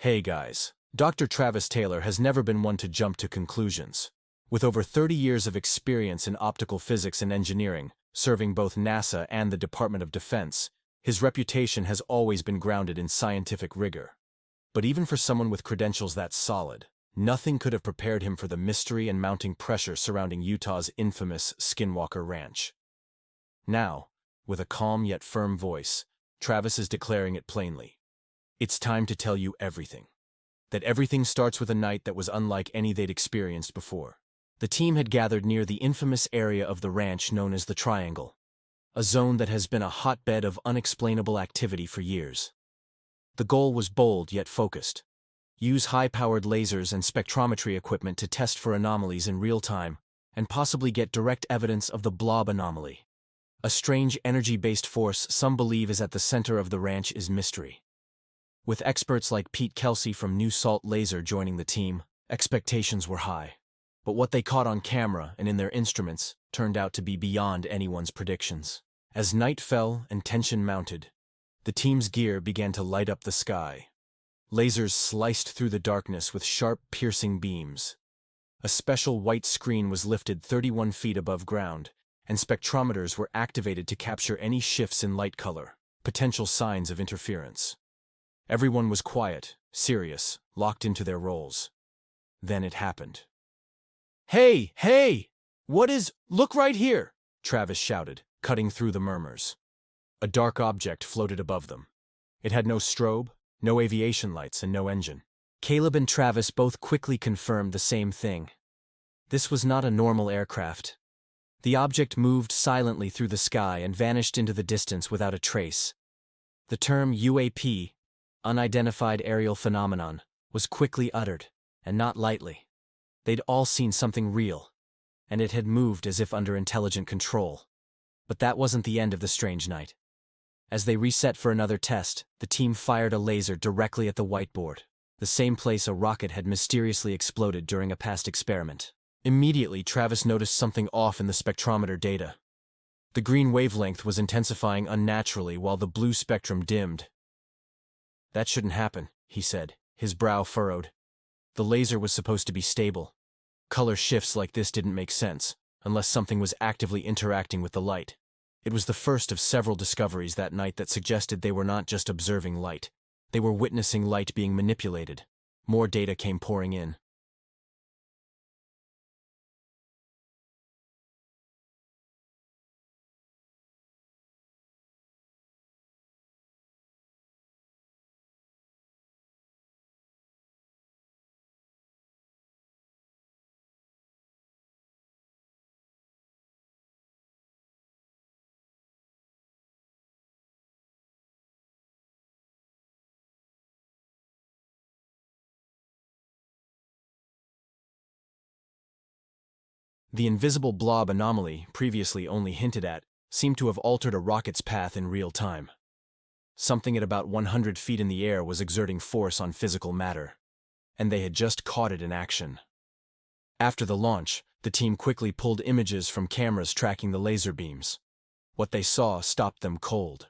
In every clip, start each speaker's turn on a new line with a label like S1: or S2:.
S1: Hey guys. Dr. Travis Taylor has never been one to jump to conclusions. With over 30 years of experience in optical physics and engineering, serving both NASA and the Department of Defense, his reputation has always been grounded in scientific rigor. But even for someone with credentials that solid, nothing could have prepared him for the mystery and mounting pressure surrounding Utah's infamous Skinwalker Ranch. Now, with a calm yet firm voice, Travis is declaring it plainly. It's time to tell you everything. That everything starts with a night that was unlike any they'd experienced before. The team had gathered near the infamous area of the ranch known as the Triangle, a zone that has been a hotbed of unexplainable activity for years. The goal was bold yet focused. Use high-powered lasers and spectrometry equipment to test for anomalies in real time, and possibly get direct evidence of the blob anomaly. A strange energy-based force some believe is at the center of the ranch is mystery. With experts like Pete Kelsey from New Salt Laser joining the team, expectations were high. But what they caught on camera and in their instruments turned out to be beyond anyone's predictions. As night fell and tension mounted, the team's gear began to light up the sky. Lasers sliced through the darkness with sharp, piercing beams. A special white screen was lifted 31 feet above ground, and spectrometers were activated to capture any shifts in light color, potential signs of interference. Everyone was quiet, serious, locked into their roles. Then it happened. "Hey, hey! Look right here!" Travis shouted, cutting through the murmurs. A dark object floated above them. It had no strobe, no aviation lights, and no engine. Caleb and Travis both quickly confirmed the same thing. This was not a normal aircraft. The object moved silently through the sky and vanished into the distance without a trace. The term UAP, Unidentified Aerial Phenomenon, was quickly uttered, and not lightly. They'd all seen something real, and it had moved as if under intelligent control. But that wasn't the end of the strange night. As they reset for another test, the team fired a laser directly at the whiteboard, the same place a rocket had mysteriously exploded during a past experiment. Immediately, Travis noticed something off in the spectrometer data. The green wavelength was intensifying unnaturally while the blue spectrum dimmed. "That shouldn't happen," he said, his brow furrowed. The laser was supposed to be stable. Color shifts like this didn't make sense, unless something was actively interacting with the light. It was the first of several discoveries that night that suggested they were not just observing light. They were witnessing light being manipulated. More data came pouring in. The invisible blob anomaly, previously only hinted at, seemed to have altered a rocket's path in real time. Something at about 100 feet in the air was exerting force on physical matter, and they had just caught it in action. After the launch, the team quickly pulled images from cameras tracking the laser beams. What they saw stopped them cold.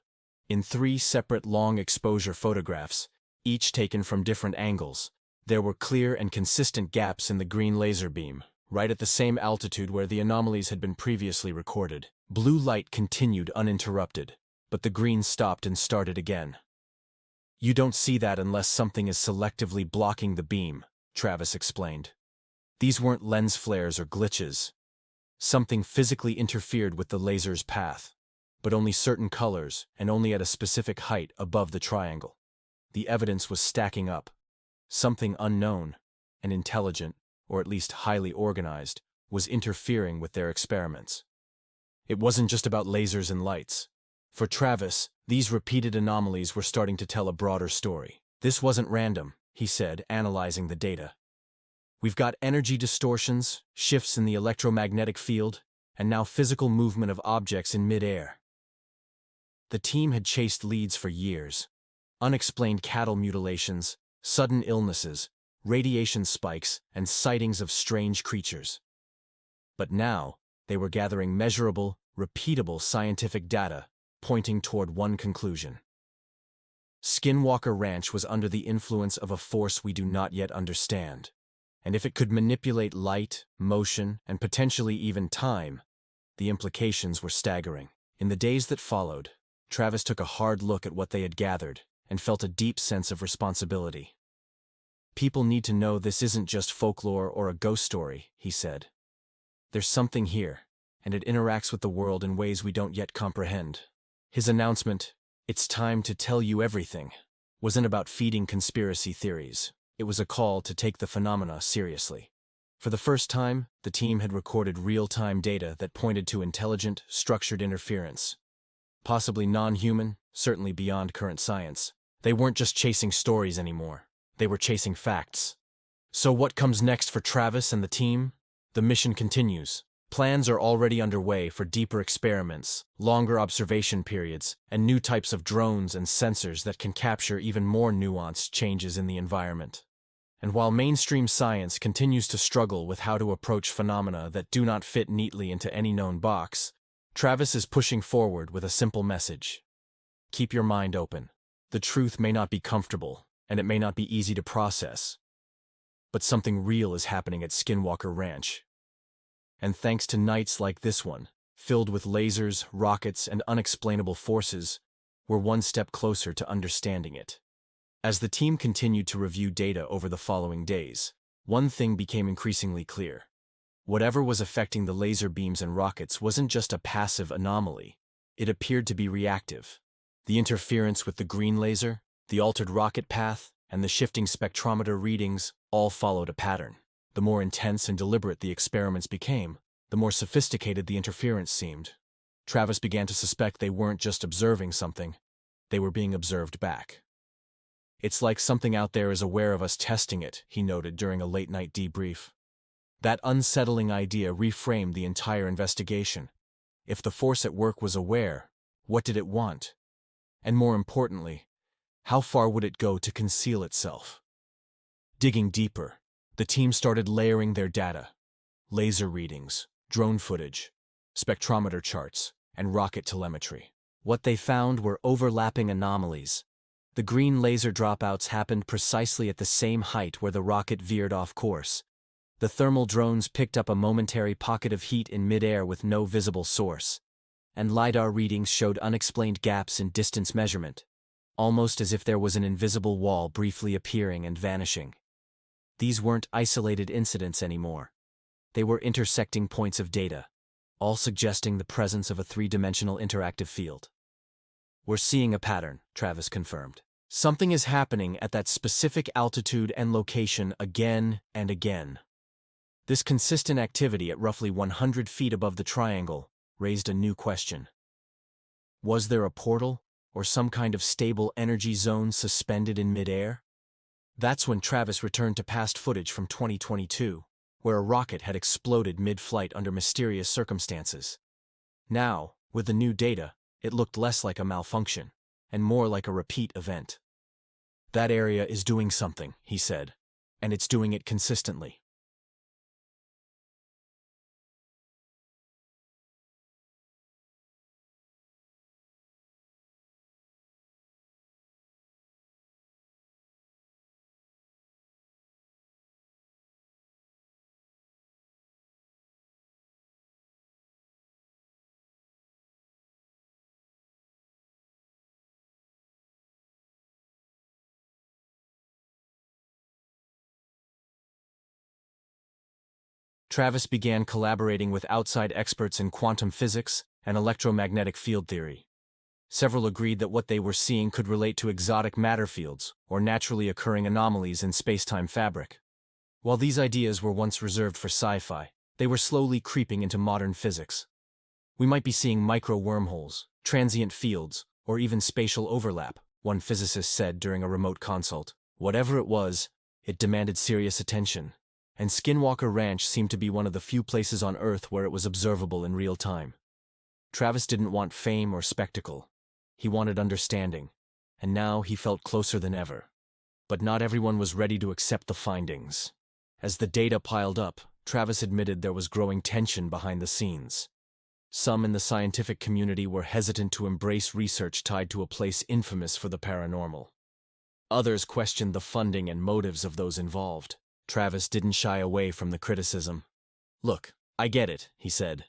S1: In 3 separate long-exposure photographs, each taken from different angles, there were clear and consistent gaps in the green laser beam, right at the same altitude where the anomalies had been previously recorded. Blue light continued uninterrupted, but the green stopped and started again. "You don't see that unless something is selectively blocking the beam," Travis explained. "These weren't lens flares or glitches. Something physically interfered with the laser's path, but only certain colors and only at a specific height above the triangle. The evidence was stacking up. Something unknown and intelligent, or at least highly organized, was interfering with their experiments." It wasn't just about lasers and lights. For Travis, these repeated anomalies were starting to tell a broader story. "This wasn't random," he said, analyzing the data. "We've got energy distortions, shifts in the electromagnetic field, and now physical movement of objects in mid-air." The team had chased leads for years. Unexplained cattle mutilations, sudden illnesses, radiation spikes, and sightings of strange creatures. But now, they were gathering measurable, repeatable scientific data, pointing toward one conclusion. Skinwalker Ranch was under the influence of a force we do not yet understand. And if it could manipulate light, motion, and potentially even time, the implications were staggering. In the days that followed, Travis took a hard look at what they had gathered and felt a deep sense of responsibility. People need to know this isn't just folklore or a ghost story, he said. There's something here, and it interacts with the world in ways we don't yet comprehend. His announcement, "It's time to tell you everything," wasn't about feeding conspiracy theories. It was a call to take the phenomena seriously. For the first time, the team had recorded real-time data that pointed to intelligent, structured interference. Possibly non-human, certainly beyond current science. They weren't just chasing stories anymore. They were chasing facts. So what comes next for Travis and the team? The mission continues. Plans are already underway for deeper experiments, longer observation periods, and new types of drones and sensors that can capture even more nuanced changes in the environment. And while mainstream science continues to struggle with how to approach phenomena that do not fit neatly into any known box, Travis is pushing forward with a simple message. Keep your mind open. The truth may not be comfortable, and it may not be easy to process. But something real is happening at Skinwalker Ranch. And thanks to nights like this one, filled with lasers, rockets, and unexplainable forces, we're one step closer to understanding it. As the team continued to review data over the following days, one thing became increasingly clear. Whatever was affecting the laser beams and rockets wasn't just a passive anomaly. It appeared to be reactive. The interference with the green laser, the altered rocket path, and the shifting spectrometer readings all followed a pattern. The more intense and deliberate the experiments became, the more sophisticated the interference seemed. Travis began to suspect they weren't just observing something, they were being observed back. "It's like something out there is aware of us testing it," he noted during a late-night debrief. That unsettling idea reframed the entire investigation. If the force at work was aware, what did it want? And more importantly, how far would it go to conceal itself? Digging deeper, the team started layering their data. Laser readings, drone footage, spectrometer charts, and rocket telemetry. What they found were overlapping anomalies. The green laser dropouts happened precisely at the same height where the rocket veered off course. The thermal drones picked up a momentary pocket of heat in midair with no visible source. And LiDAR readings showed unexplained gaps in distance measurement, almost as if there was an invisible wall briefly appearing and vanishing. These weren't isolated incidents anymore. They were intersecting points of data, all suggesting the presence of a three-dimensional interactive field. "We're seeing a pattern," Travis confirmed. "Something is happening at that specific altitude and location again and again." This consistent activity at roughly 100 feet above the triangle raised a new question. Was there a portal, or some kind of stable energy zone suspended in midair? That's when Travis returned to past footage from 2022, where a rocket had exploded mid-flight under mysterious circumstances. Now, with the new data, it looked less like a malfunction, and more like a repeat event. "That area is doing something," he said, "and it's doing it consistently." Travis began collaborating with outside experts in quantum physics and electromagnetic field theory. Several agreed that what they were seeing could relate to exotic matter fields or naturally occurring anomalies in space-time fabric. While these ideas were once reserved for sci-fi, they were slowly creeping into modern physics. "We might be seeing micro-wormholes, transient fields, or even spatial overlap," one physicist said during a remote consult. Whatever it was, it demanded serious attention. And Skinwalker Ranch seemed to be one of the few places on Earth where it was observable in real time. Travis didn't want fame or spectacle. He wanted understanding, and now he felt closer than ever. But not everyone was ready to accept the findings. As the data piled up, Travis admitted there was growing tension behind the scenes. Some in the scientific community were hesitant to embrace research tied to a place infamous for the paranormal. Others questioned the funding and motives of those involved. Travis didn't shy away from the criticism. "Look, I get it," he said.